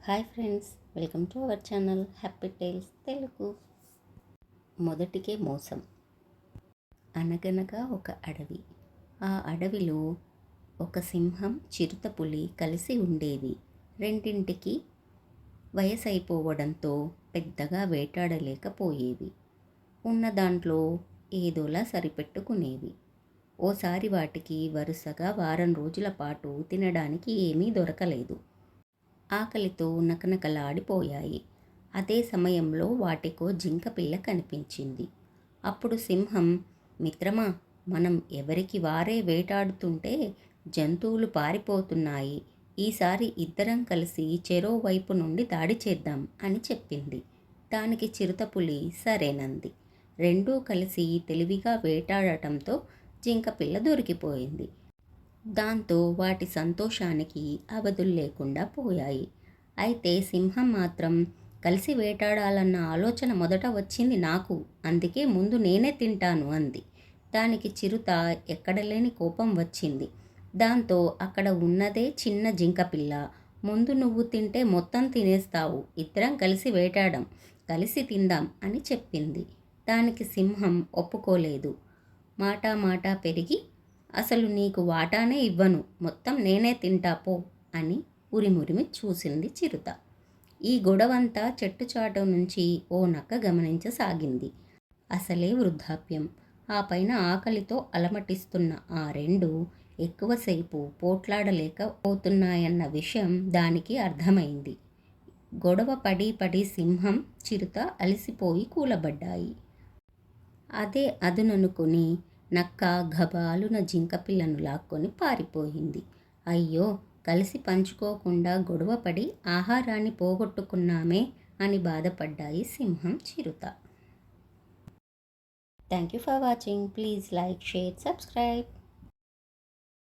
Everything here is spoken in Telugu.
Hi friends, welcome to our channel happy tales Telugu. మొదటికే మోసం. అనగనగా ఒక అడవి. ఆ అడవిలో ఒక సింహం, చిరుతపులి కలిసి ఉండేవి. రెండింటికి వయసు అయిపోవడంతో పెద్దగా వేటాడలేకపోయేవి. ఉన్న దాంట్లో ఏదోలా సరిపెట్టుకునేవి. ఓసారి వాటికి వరుసగా వారం రోజుల పాటు తినడానికి ఏమీ దొరకలేదు. ఆకలితో నకనకలాడిపోయాయి. అదే సమయంలో వాటికో జింకపిల్ల కనిపించింది. అప్పుడు సింహం, మిత్రమా, మనం ఎవరికి వారే వేటాడుతుంటే జంతువులు పారిపోతున్నాయి. ఈసారి ఇద్దరం కలిసి చెరో వైపు నుండి దాడి చేద్దాం అని చెప్పింది. దానికి చిరుతపులి సరేనంది. రెండూ కలిసి తెలివిగా వేటాడటంతో జింకపిల్ల దొరికిపోయింది. దాంతో వాటి సంతోషానికి అవధులు లేకుండా పోయాయి. అయితే సింహం మాత్రం కలిసి వేటాడాలన్న ఆలోచన మొదట వచ్చింది నాకు, అందుకే ముందు నేనే తింటాను అంది. దానికి చిరుత ఎక్కడలేని కోపం వచ్చింది. దాంతో అక్కడ ఉన్నదే చిన్న జింకపిల్ల, ముందు నువ్వు తింటే మొత్తం తినేస్తావు, ఇద్దరం కలిసి వేటాడం, కలిసి తిందాం అని చెప్పింది. దానికి సింహం ఒప్పుకోలేదు. మాటా మాటా పెరిగి, అసలు నీకు వాటానే ఇవ్వను, మొత్తం నేనే తింటాపో అని ఉరిమురిమి చూసింది చిరుత. ఈ గొడవంతా చెట్టుచాటు నుంచి ఓ నక్క గమనించసాగింది. అసలే వృద్ధాప్యం, ఆ పైన ఆకలితో అలమటిస్తున్న ఆ రెండు ఎక్కువసేపు పోట్లాడలేకపోతున్నాయన్న విషయం దానికి అర్థమైంది. గొడవ పడి పడి సింహం, చిరుత అలసిపోయి కూలబడ్డాయి. అదే అదుననుకుని నక్క గబాలున జింకపిల్లను లాక్కొని పారిపోయింది. అయ్యో, కలిసి పంచుకోకుండా గొడవపడి ఆహారాన్ని పోగొట్టుకున్నామే అని బాధపడ్డాయి సింహం, చిరుత. Thank you for watching. Please like, share, subscribe.